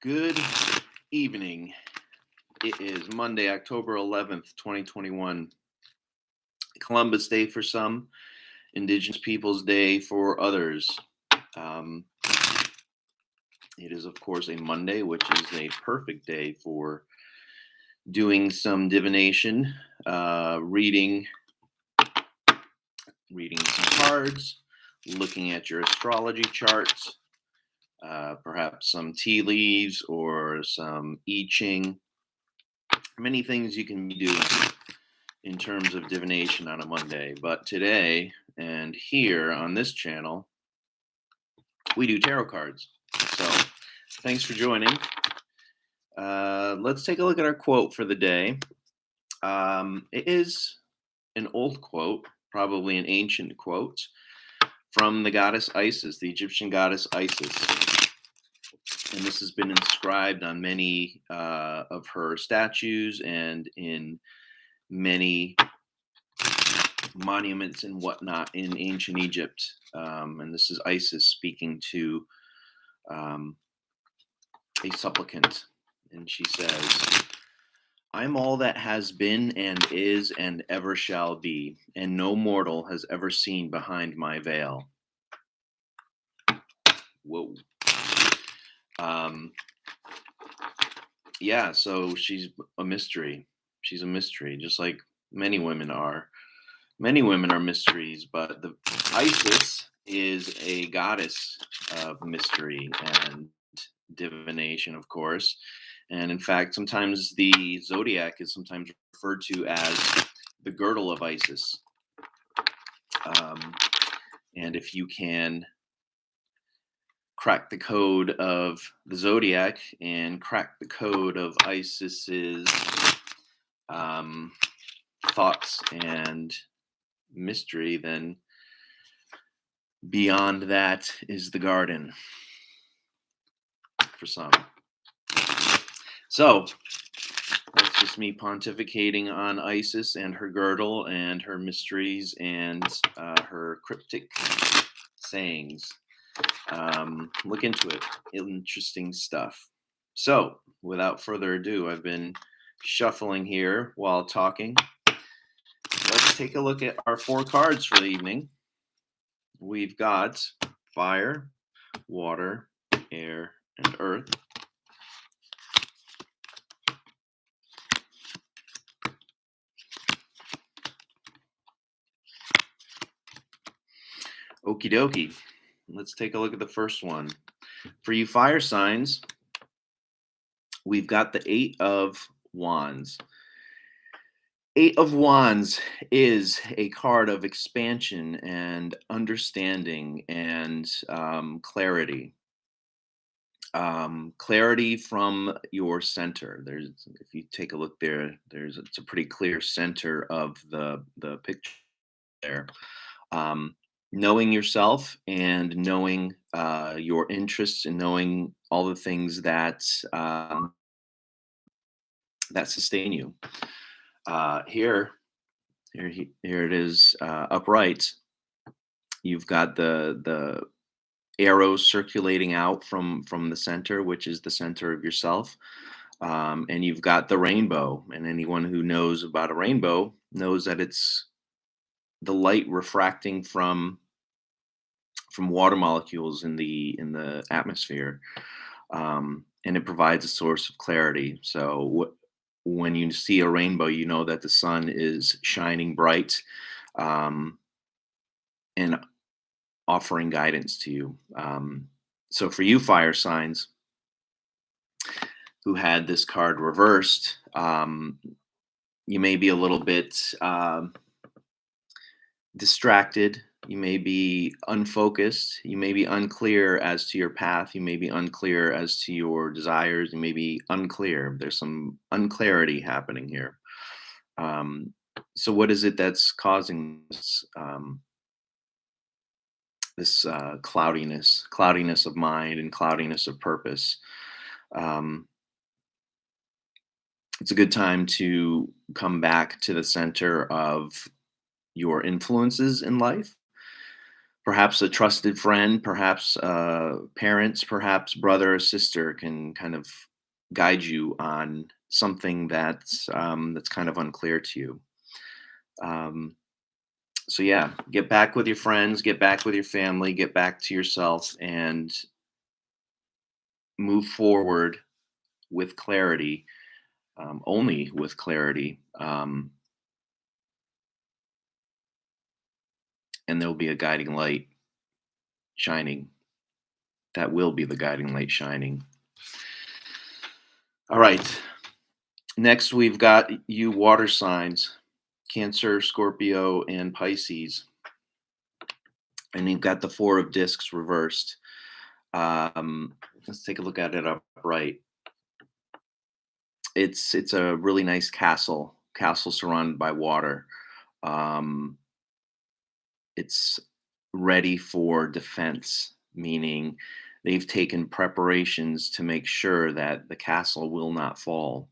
Good evening. It is Monday, October 11th, 2021. Columbus Day for some, Indigenous Peoples Day for others. Um, it is, of course, a Monday, which is a perfect day for doing some divination, reading some cards, looking at your astrology charts, perhaps some tea leaves or some I Ching. Many things you can be doing in terms of divination on a Monday. But today and here on this channel, we do tarot cards. So thanks for joining. Let's take a look at our quote for the day. It is an old quote, probably an ancient quote from the goddess Isis, the Egyptian goddess Isis. And this has been inscribed on many of her statues and in many monuments and whatnot in ancient Egypt. And this is Isis speaking to a supplicant. And she says, I'm all that has been and is and ever shall be, and no mortal has ever seen behind my veil. Whoa. Yeah, so she's a mystery. She's a mystery, just like many women are. Many women are mysteries, but the Isis is a goddess of mystery and divination, of course. And in fact, sometimes the Zodiac is sometimes referred to as the girdle of Isis. And if you can crack the code of the Zodiac and crack the code of Isis's thoughts and mystery, then beyond that is the garden for some. So that's just me pontificating on Isis and her girdle and her mysteries and her cryptic sayings. Look into it. Interesting stuff. So without further ado, I've been shuffling here while talking. Let's take a look at our 4 cards for the evening. We've got fire, water, air, and earth. Okie dokie. Let's take a look at the first one. For you fire signs, we've got the 8 of Wands. 8 of Wands is a card of expansion and understanding and clarity. Clarity from your center. If you take a look there, it's a pretty clear center of the picture there. Knowing yourself and knowing your interests and knowing all the things that that sustain you. Here it is upright. You've got the arrows circulating out from the center, which is the center of yourself. And you've got the rainbow, and anyone who knows about a rainbow knows that it's the light refracting from water molecules in the atmosphere, and it provides a source of clarity. So when you see a rainbow, you know that the sun is shining bright, and offering guidance to you. So for you fire signs who had this card reversed, you may be a little bit distracted. You may be unfocused. You may be unclear as to your path. You may be unclear as to your desires. You may be unclear. There's some unclarity happening here. So what is it that's causing this? This cloudiness of mind and cloudiness of purpose. It's a good time to come back to the center of your influences in life. Perhaps a trusted friend, perhaps parents, perhaps brother or sister can kind of guide you on something that's kind of unclear to you. Um, so yeah, get back with your friends, get back with your family, get back to yourself, and move forward with clarity, only with clarity, and there'll be a guiding light shining. That will be the guiding light shining. All right. Next, we've got you water signs, Cancer, Scorpio, and Pisces. And you've got the Four of Discs reversed. Um, let's take a look at it upright. It's a really nice castle surrounded by water. Um, it's ready for defense, meaning they've taken preparations to make sure that the castle will not fall.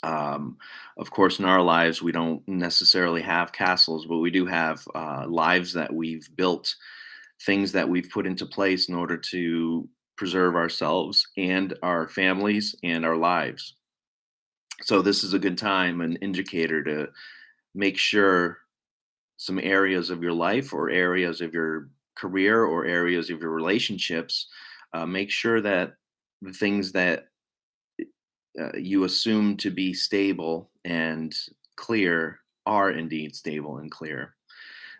Um, of course, in our lives, we don't necessarily have castles, but we do have lives that we've built, things that we've put into place in order to preserve ourselves and our families and our lives. So, this is a good time, an indicator to make sure some areas of your life or areas of your career or areas of your relationships, make sure that the things that you assume to be stable and clear are indeed stable and clear.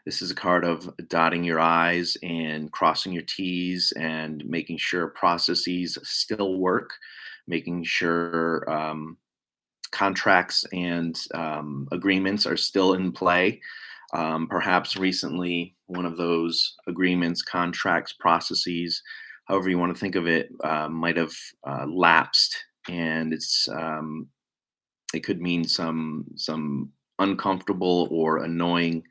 This is a card of dotting your I's and crossing your T's and making sure processes still work, making sure contracts and agreements are still in play. Perhaps recently, one of those agreements, contracts, processes, however you want to think of it, might have lapsed, and it could mean some uncomfortable or annoying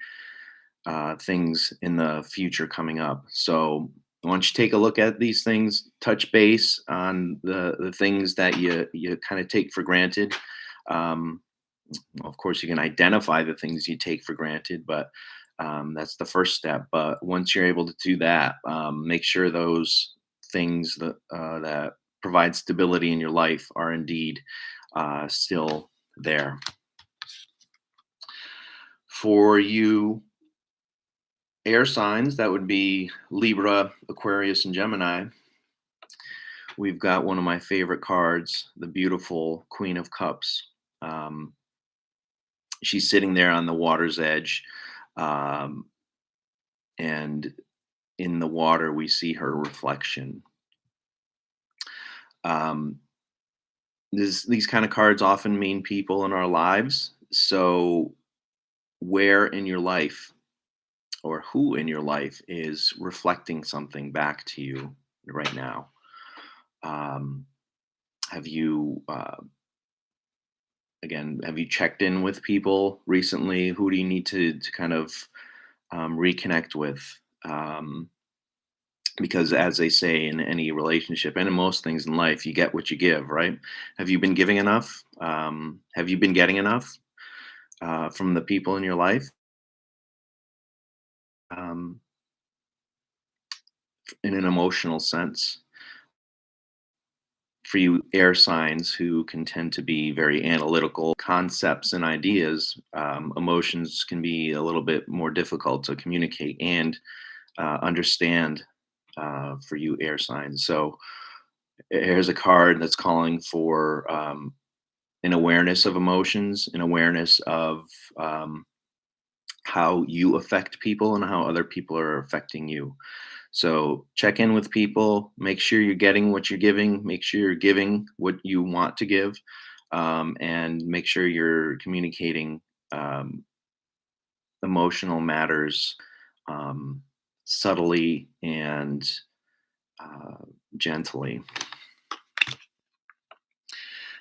things in the future coming up. So why don't you take a look at these things, touch base on the things that you kind of take for granted. Um, of course, you can identify the things you take for granted, but that's the first step. But once you're able to do that, make sure those things that provide stability in your life are indeed still there. For you air signs, that would be Libra, Aquarius, and Gemini. We've got one of my favorite cards, the beautiful Queen of Cups. Um, she's sitting there on the water's edge, um, and in the water, we see her reflection. Um, these kind of cards often mean people in our lives. So, where in your life or who in your life is reflecting something back to you right now? Um, have you, again, have you checked in with people recently? Who do you need to kind of reconnect with? Um, because, as they say in any relationship and in most things in life, you get what you give, right? Have you been giving enough? Have you been getting enough from the people in your life? Um, in an emotional sense, for you air signs who can tend to be very analytical concepts and ideas, emotions can be a little bit more difficult to communicate and understand for you air signs. So here's a card that's calling for an awareness of emotions, an awareness of um, how you affect people and how other people are affecting you. So check in with people, make sure you're getting what you're giving, make sure you're giving what you want to give, and make sure you're communicating um, emotional matters um, subtly and uh, gently.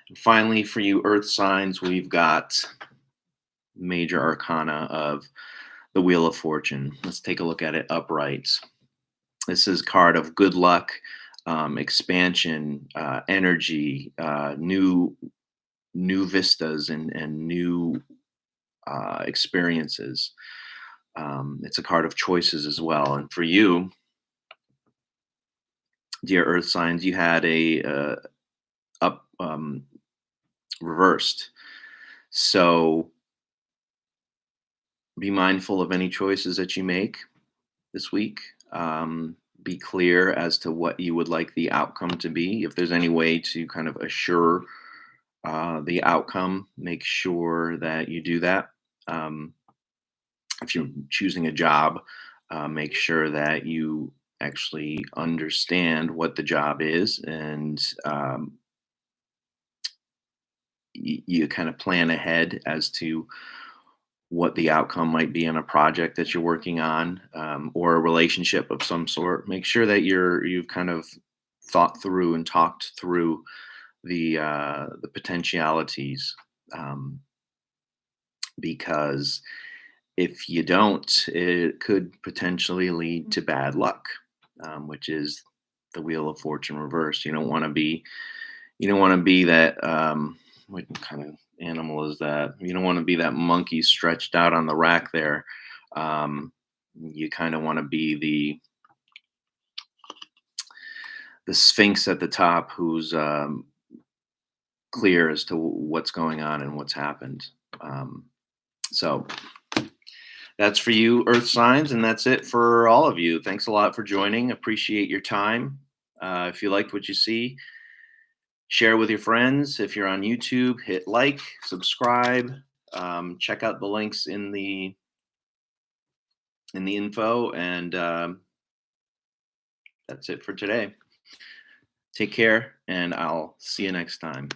And finally, for you earth signs, we've got major arcana of the Wheel of Fortune. Let's take a look at it upright. This is card of good luck, expansion, energy, new vistas and new experiences. It's a card of choices as well. And for you, dear Earth signs, you had a up reversed. So be mindful of any choices that you make this week. Be clear as to what you would like the outcome to be. If there's any way to kind of assure the outcome, make sure that you do that. Um, if you're choosing a job, make sure that you actually understand what the job is, and you kind of plan ahead as to what the outcome might be on a project that you're working on, or a relationship of some sort. Make sure that you've kind of thought through and talked through the potentialities, um, because if you don't, it could potentially lead to bad luck, which is the wheel of fortune reversed. You don't want to be that. What kind of animal is that? You don't want to be that monkey stretched out on the rack there. You kind of want to be the sphinx at the top, who's clear as to what's going on and what's happened. Um, so that's for you, Earth signs, and that's it for all of you. Thanks a lot for joining. Appreciate your time. If you liked what you see, share with your friends. If you're on YouTube, hit like, subscribe. Check out the links in the info, and that's it for today. Take care, and I'll see you next time.